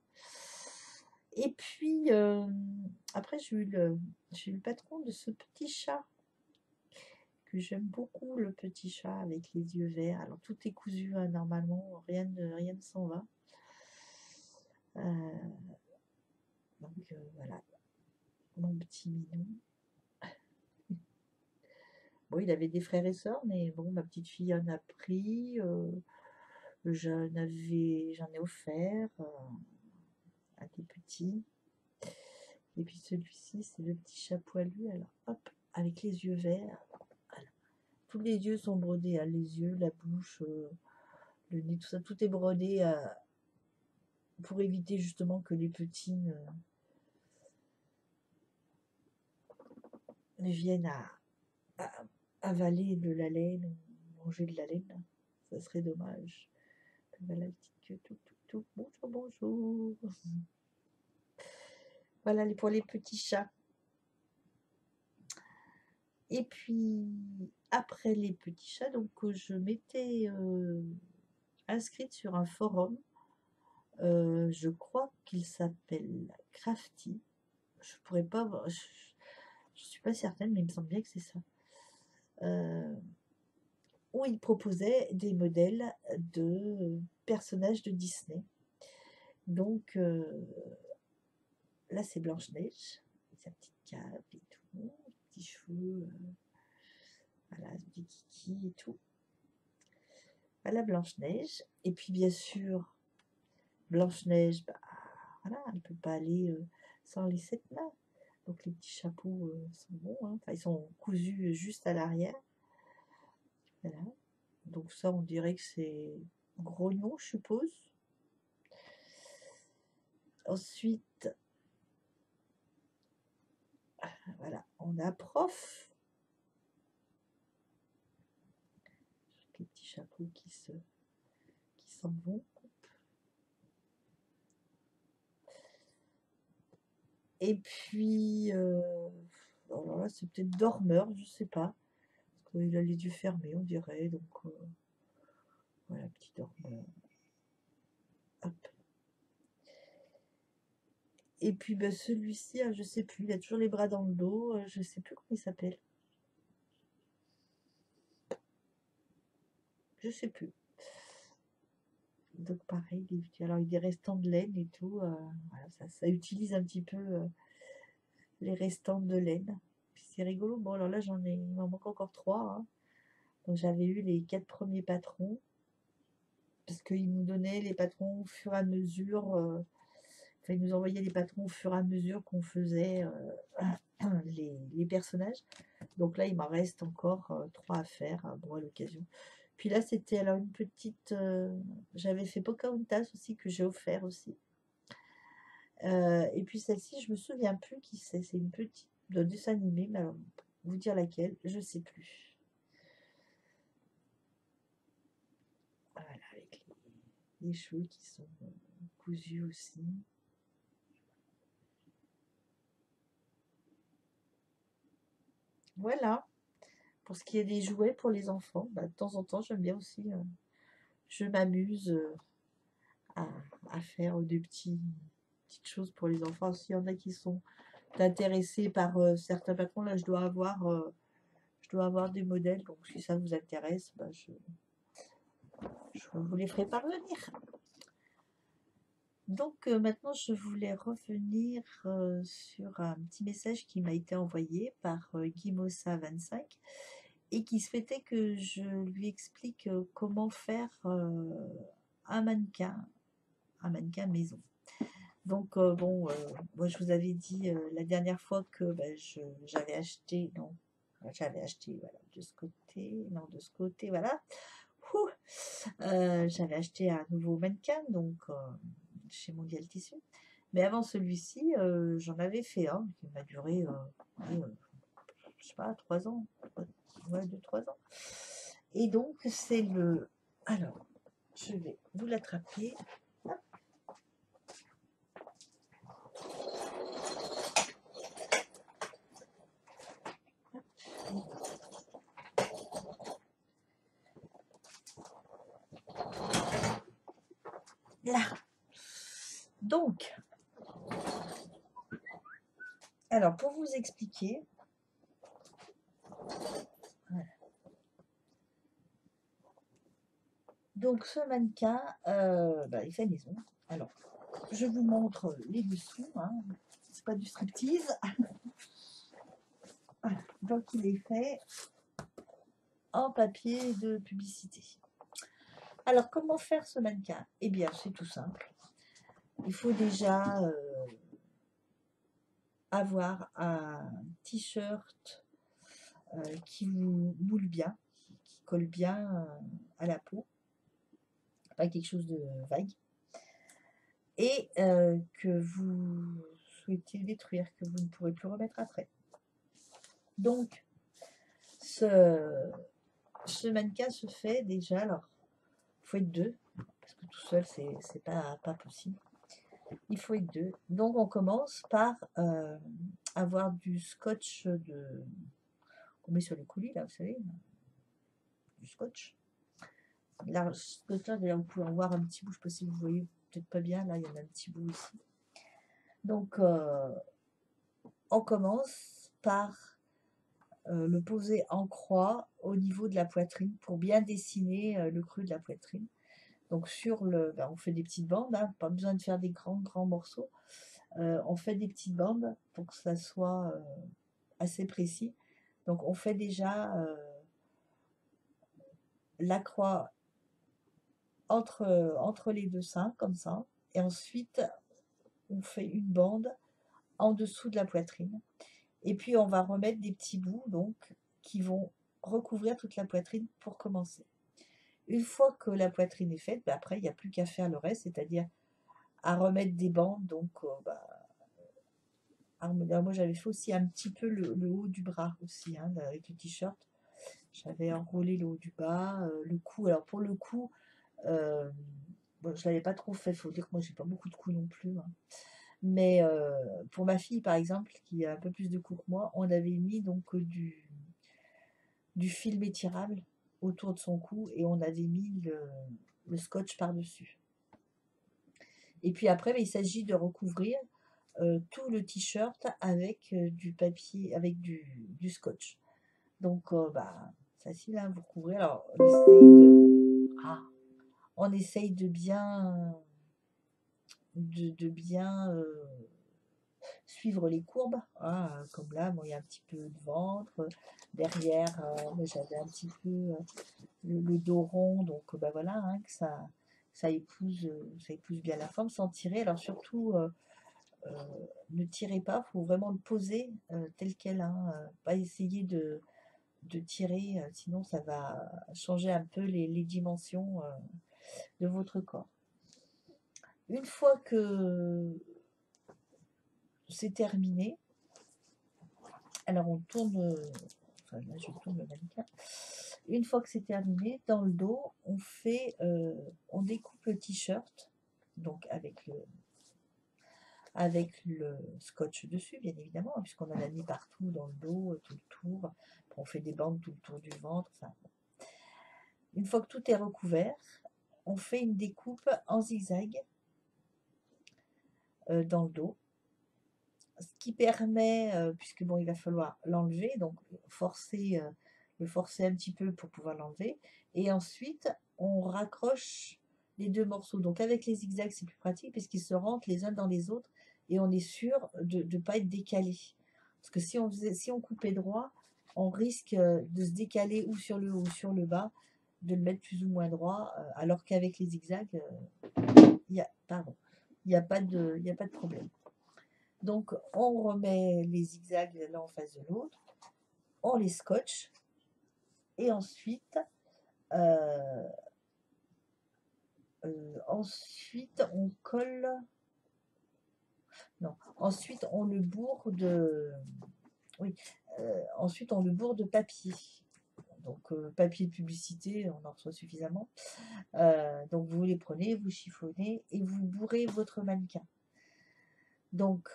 Et puis, après, j'ai eu le patron de ce petit chat, que j'aime beaucoup, le petit chat avec les yeux verts. Alors, tout est cousu, hein, normalement, rien ne s'en va. Donc, voilà, mon petit minou. Bon, il avait des frères et sœurs, mais bon, ma petite fille en a pris. J'en ai offert à des petits. Et puis celui-ci, c'est le petit chat poilu. Alors, hop, avec les yeux verts. Voilà. Tous les yeux sont brodés, hein, les yeux, la bouche, le nez, tout ça, tout est brodé pour éviter justement que les petits ne viennent à avaler de la laine ou manger de la laine. Ça serait dommage. Voilà, la petite queue, tout. Bonjour. Voilà pour les petits chats. Et puis, après les petits chats, donc je m'étais inscrite sur un forum. Je crois qu'il s'appelle Crafty. Je pourrais pas voir, je suis pas certaine, mais il me semble bien que c'est ça. Où il proposait des modèles de personnages de Disney. Donc là, c'est Blanche-Neige, sa petite cape et tout, petits cheveux, voilà, petit kiki et tout. Voilà Blanche-Neige. Et puis bien sûr, Blanche-Neige, voilà, elle ne peut pas aller sans les 7 mains. Donc les petits chapeaux sont bons, hein. Enfin, ils sont cousus juste à l'arrière. Voilà. Donc ça, on dirait que c'est grognon, je suppose. Ensuite, voilà, on a Prof. Les petits chapeaux qui s'en vont. Et puis, Alors là, c'est peut-être dormeur, je sais pas. Parce qu'il a les yeux fermés, on dirait. Donc, voilà, petit dormeur. Hop. Et puis, ben, celui-ci, je sais plus. Il a toujours les bras dans le dos. Je sais plus comment il s'appelle. Je sais plus. Donc, pareil, alors, il y a des restants de laine et tout. Voilà, ça utilise un petit peu les restants de laine. C'est rigolo. Bon, alors là, il m'en manque encore 3. Hein. Donc, j'avais eu les 4 premiers patrons. Parce qu'ils nous donnaient les patrons au fur et à mesure. Enfin, ils nous envoyaient les patrons au fur et à mesure qu'on faisait les personnages. Donc là, il m'en reste encore 3 à faire. Bon, à l'occasion. Puis là, c'était alors une petite... j'avais fait Pocahontas aussi, que j'ai offert aussi. Et puis celle-ci, je me souviens plus qui c'est. C'est une petite de dessin animé, mais alors, vous dire laquelle, je sais plus. Voilà, avec les cheveux qui sont cousus aussi. Voilà, pour ce qui est des jouets pour les enfants, bah, de temps en temps, j'aime bien aussi. Je m'amuse à, à faire petites choses pour les enfants. S'il y en a qui sont intéressés par certains patrons, là, je dois avoir des modèles. Donc, si ça vous intéresse, bah, je vous les ferai parvenir. Donc maintenant, je voulais revenir sur un petit message qui m'a été envoyé par Guimosa25 et qui souhaitait que je lui explique comment faire un mannequin maison. Donc bon, moi je vous avais dit la dernière fois que j'avais acheté, voilà, de ce côté, non, de ce côté, voilà. J'avais acheté un nouveau mannequin, donc chez Mondial Tissu. Mais avant celui-ci, j'en avais fait un qui m'a duré, je sais pas, 3 ans. Ouais, 2-3 ans. Et donc, c'est le... Alors, je vais vous l'attraper. Là. Donc, alors, pour vous expliquer... Voilà. Donc, ce mannequin, il fait maison. Alors, je vous montre les dessous. Hein. C'est pas du striptease. Voilà. Donc, il est fait en papier de publicité. Alors, comment faire ce mannequin? Eh bien, c'est tout simple. Il faut déjà avoir un t-shirt qui vous moule bien, qui colle bien à la peau, pas quelque chose de vague, et que vous souhaitez détruire, que vous ne pourrez plus remettre après. Donc, ce mannequin se fait déjà, alors, il faut être 2, parce que tout seul, c'est pas possible. Il faut être 2. Donc, on commence par avoir du scotch qu'on met sur les coulis, là, vous savez, du scotch. Là, vous pouvez en voir un petit bout, je ne sais pas si vous voyez, peut-être pas bien, là, il y en a un petit bout ici. Donc, on commence par le poser en croix au niveau de la poitrine pour bien dessiner le creux de la poitrine. Donc, on fait des petites bandes, hein, pas besoin de faire des grands morceaux. On fait des petites bandes pour que ça soit assez précis. Donc, on fait déjà la croix entre les deux seins, comme ça. Et ensuite, on fait une bande en dessous de la poitrine. Et puis, on va remettre des petits bouts, donc, qui vont recouvrir toute la poitrine pour commencer. Une fois que la poitrine est faite, après, il n'y a plus qu'à faire le reste, c'est-à-dire à remettre des bandes. Donc, moi, j'avais fait aussi un petit peu le haut du bras aussi, hein, avec le t-shirt. J'avais enroulé le haut du bas, le cou. Alors, pour le cou, bon, je ne l'avais pas trop fait, il faut dire que moi, j'ai pas beaucoup de cou non plus. Hein. Mais pour ma fille, par exemple, qui a un peu plus de cou que moi, on avait mis donc du film étirable autour de son cou et on avait mis le scotch par-dessus. Et puis après, il s'agit de recouvrir tout le t-shirt avec du papier, avec du scotch. Donc, facile, hein, vous recouvrez. Alors, on essaye de bien, de bien suivre les courbes. Hein, comme là, bon, il y a un petit peu de ventre. Derrière, j'avais un petit peu le dos rond. Donc, voilà, hein, que ça épouse bien la forme sans tirer. Alors, surtout, ne tirez pas, il faut vraiment le poser tel quel. Hein, pas essayer de tirer, sinon ça va changer un peu les dimensions de votre corps. Une fois que c'est terminé, alors on tourne, enfin là je tourne le mannequin. Une fois que c'est terminé, dans le dos, on découpe le t-shirt, donc avec le scotch dessus, bien évidemment, hein, puisqu'on en a mis partout dans le dos, tout le tour. On fait des bandes tout le tour du ventre. Enfin, une fois que tout est recouvert, on fait une découpe en zigzag dans le dos, ce qui permet, puisque bon, il va falloir l'enlever, donc le forcer un petit peu pour pouvoir l'enlever, et ensuite on raccroche les deux morceaux. Donc avec les zigzags, c'est plus pratique puisqu'ils se rentrent les uns dans les autres et on est sûr de ne pas être décalé. Parce que si on coupait droit, on risque de se décaler ou sur le haut ou sur le bas, de le mettre plus ou moins droit, alors qu'avec les zigzags, il n'y a, y a pas de problème. Donc, on remet les zigzags l'un en face de l'autre, on les scotche, et ensuite, on colle. Non, ensuite, on le bourre de. Oui, ensuite, on le bourre de papier. Donc, papier de publicité, on en reçoit suffisamment. Donc, vous les prenez, vous chiffonnez et vous bourrez votre mannequin. Donc,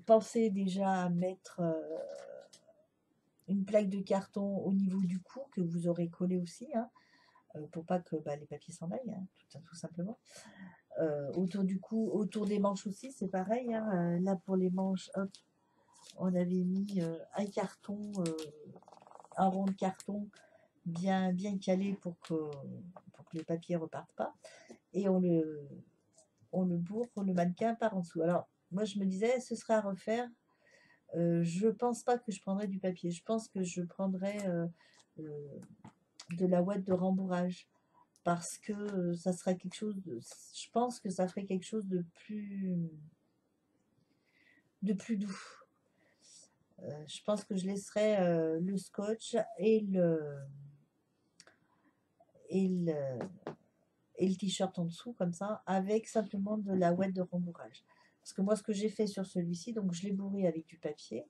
pensez déjà à mettre une plaque de carton au niveau du cou que vous aurez collé aussi, hein, pour pas que les papiers s'en aillent, hein, tout simplement. Autour du cou, autour des manches aussi, c'est pareil. Hein, là, pour les manches, hop, on avait mis un carton, un rond de carton bien calé pour que le papier reparte pas. Et on le bourre le mannequin par en dessous. Alors, moi, je me disais, ce serait à refaire. Je pense pas que je prendrais du papier. Je pense que je prendrais de la ouate de rembourrage parce que ça sera quelque chose de, je pense que ça ferait quelque chose de plus doux. Je pense que je laisserais le scotch et le t-shirt en dessous comme ça avec simplement de la ouate de rembourrage. Parce que moi, ce que j'ai fait sur celui-ci, donc je l'ai bourré avec du papier.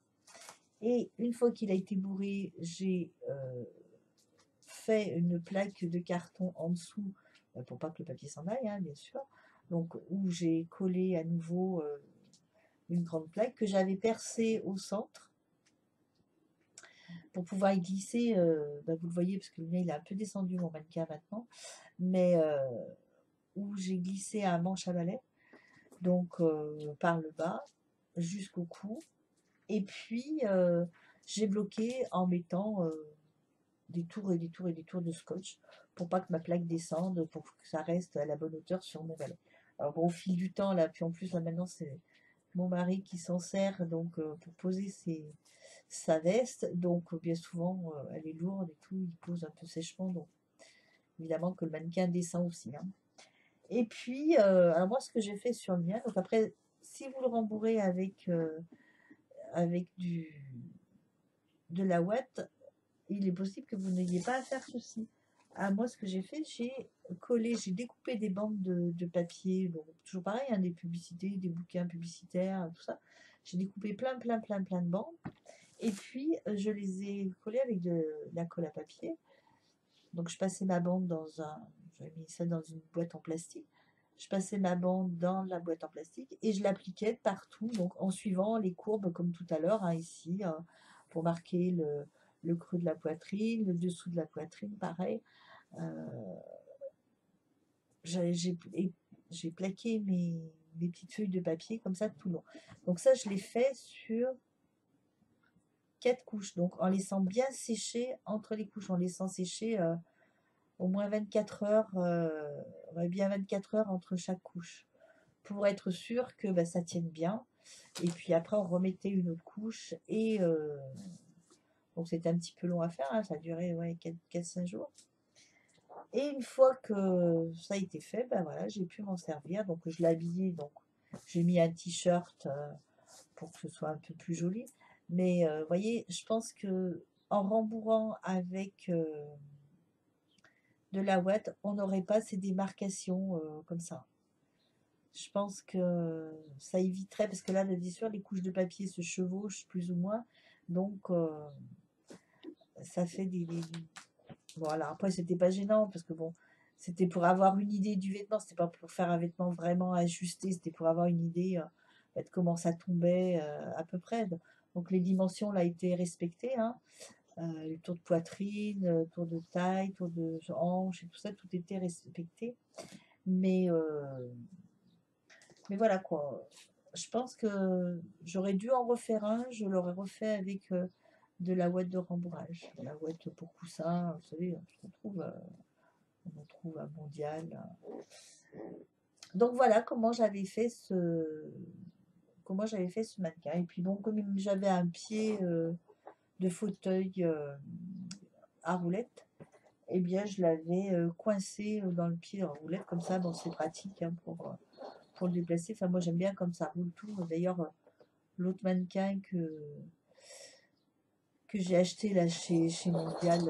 Et une fois qu'il a été bourré, j'ai fait une plaque de carton en dessous pour pas que le papier s'en aille, hein, bien sûr. Donc, où j'ai collé à nouveau une grande plaque que j'avais percée au centre pour pouvoir y glisser. Vous le voyez parce que le mien il est un peu descendu, mon mannequin maintenant, mais où j'ai glissé un manche à balai, donc par le bas jusqu'au cou. Et puis, j'ai bloqué en mettant des tours et des tours et des tours de scotch pour pas que ma plaque descende, pour que ça reste à la bonne hauteur sur mon balai. Alors bon, au fil du temps, là, puis en plus, là, maintenant, c'est mon mari qui s'en sert donc pour poser sa veste. Donc, bien souvent, elle est lourde et tout, il pose un peu sèchement. Donc, évidemment que le mannequin descend aussi. Hein. Et puis, alors moi, ce que j'ai fait sur le mien, donc après, si vous le rembourrez avec de la ouate, il est possible que vous n'ayez pas à faire ceci. Moi, ce que j'ai fait, j'ai découpé des bandes de papier, bon, toujours pareil, hein, des publicités, des bouquins publicitaires, tout ça. J'ai découpé plein de bandes, et puis je les ai collées avec de la colle à papier. Donc, je passais ma bande j'avais mis ça dans une boîte en plastique, je passais ma bande dans la boîte en plastique et je l'appliquais partout, donc en suivant les courbes comme tout à l'heure, hein, ici, pour marquer le creux de la poitrine, le dessous de la poitrine, pareil. J'ai plaqué mes petites feuilles de papier comme ça tout le long. Donc ça, je l'ai fait sur 4 couches, donc en laissant bien sécher entre les couches, en laissant sécher au moins 24 heures, bien 24 heures entre chaque couche, pour être sûr que ça tienne bien. Et puis après, on remettait une autre couche, et donc c'était un petit peu long à faire, hein, ça a duré 4-5 jours. Et une fois que ça a été fait, voilà, j'ai pu m'en servir. Donc je l'ai habillé, donc j'ai mis un t-shirt pour que ce soit un peu plus joli. Mais vous voyez, je pense que en rembourrant avec de la ouate, on n'aurait pas ces démarcations comme ça. Je pense que ça éviterait, parce que là, bien sûr, les couches de papier se chevauchent plus ou moins. Donc, ça fait des... Voilà, après, c'était pas gênant, parce que bon, c'était pour avoir une idée du vêtement. C'était pas pour faire un vêtement vraiment ajusté. C'était pour avoir une idée de comment ça tombait à peu près. Donc, les dimensions, là, étaient respectées, hein. Le tour de poitrine, tour de taille, tour de hanche et tout ça, tout était respecté. Mais voilà quoi. Je pense que j'aurais dû en refaire un. Je l'aurais refait avec de la ouate de rembourrage. La ouate pour coussin, vous savez, on en trouve à Mondial. Donc voilà comment j'avais fait ce mannequin. Et puis bon, comme j'avais un pied de fauteuil à roulette, eh bien je l'avais coincé dans le pied à roulette, comme ça, bon, c'est pratique, hein, pour le déplacer. Enfin, moi j'aime bien comme ça roule tout. D'ailleurs, l'autre mannequin que j'ai acheté là chez Mondial,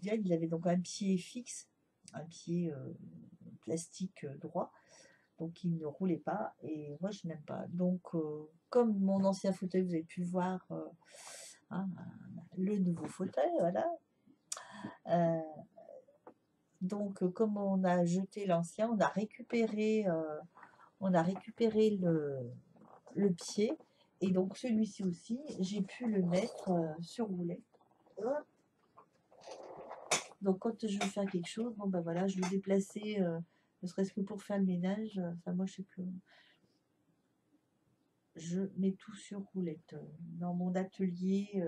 il avait donc un pied fixe, un pied plastique droit, donc il ne roulait pas, et moi je n'aime pas. Donc comme mon ancien fauteuil, vous avez pu voir hein, le nouveau fauteuil, voilà. Donc comme on a jeté l'ancien, on a récupéré le pied, et donc celui-ci aussi, j'ai pu le mettre sur roulette. Donc quand je veux faire quelque chose, bon voilà, je veux déplacer, ne serait-ce que pour faire le ménage. Enfin moi je sais que je mets tout sur roulette. Dans mon atelier,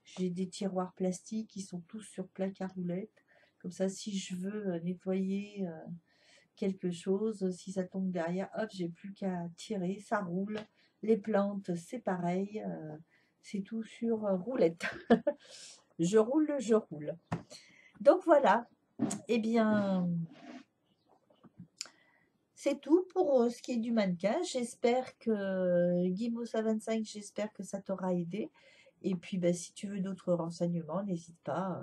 j'ai des tiroirs plastiques qui sont tous sur plaque à roulette. Comme ça, si je veux nettoyer quelque chose, si ça tombe derrière, hop, j'ai plus qu'à tirer, ça roule. Les plantes, c'est pareil, c'est tout sur roulette. Je roule, je roule. Donc voilà, eh bien, c'est tout pour ce qui est du mannequin. J'espère que Guimauve à 25, j'espère que ça t'aura aidé. Et puis, si tu veux d'autres renseignements, n'hésite pas,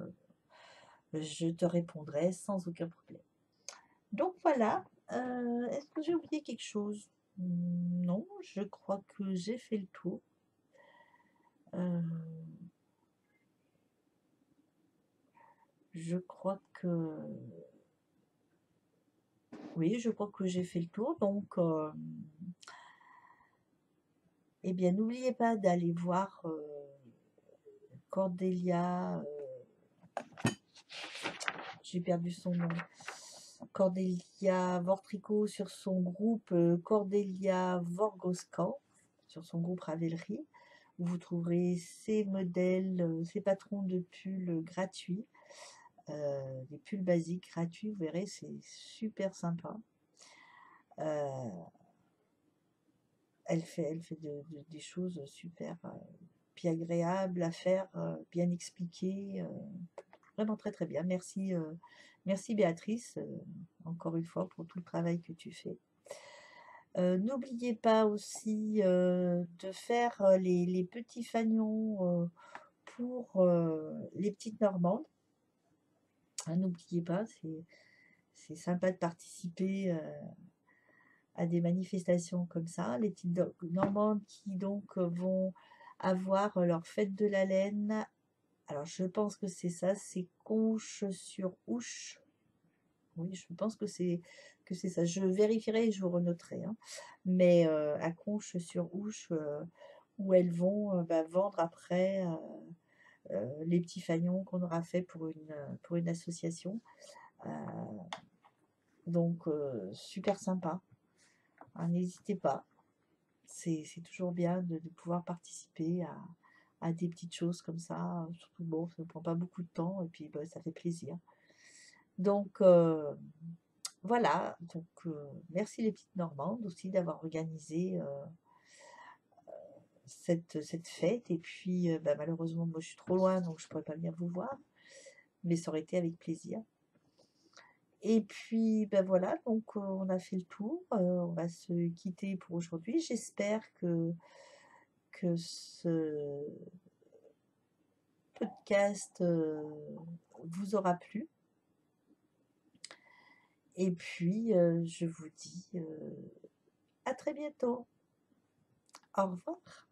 je te répondrai sans aucun problème. Donc voilà, est-ce que j'ai oublié quelque chose? Non, je crois que j'ai fait le tour. Je crois que... Oui, je crois que j'ai fait le tour. Donc, eh bien, n'oubliez pas d'aller voir Cordélia... j'ai perdu son nom. Cordélia Vortricot sur son groupe Cordélia Vorgoscan, sur son groupe Ravelry, où vous trouverez ses modèles, ses patrons de pulls gratuits, des pulls basiques gratuits, vous verrez, c'est super sympa. Elle fait des choses super, puis agréables à faire, bien expliquées, vraiment très très bien. Merci, merci Béatrice, encore une fois, pour tout le travail que tu fais. N'oubliez pas aussi de faire les petits fanions pour les petites Normandes. Hein, n'oubliez pas, c'est sympa de participer à des manifestations comme ça. Les petites Normandes qui donc vont avoir leur fête de la laine. Alors je pense que c'est ça, c'est Conches-sur-Ouche. Oui, je pense que c'est ça. Je vérifierai et je vous renoterai, hein. Mais à Conches-sur-Ouche, où elles vont, bah, vendre après, les petits fanions qu'on aura fait pour une association. Heu, donc super sympa, hein, n'hésitez pas. C'est toujours bien de pouvoir participer à des petites choses comme ça, surtout bon, ça ne prend pas beaucoup de temps et puis, bah, ça fait plaisir. Donc voilà, donc merci les petites Normandes aussi d'avoir organisé, cette fête et puis, bah, malheureusement moi je suis trop loin donc je pourrais pas venir vous voir, mais ça aurait été avec plaisir. Et puis, ben voilà, donc on a fait le tour, on va se quitter pour aujourd'hui. J'espère que ce podcast, vous aura plu et puis, je vous dis, à très bientôt. Au revoir.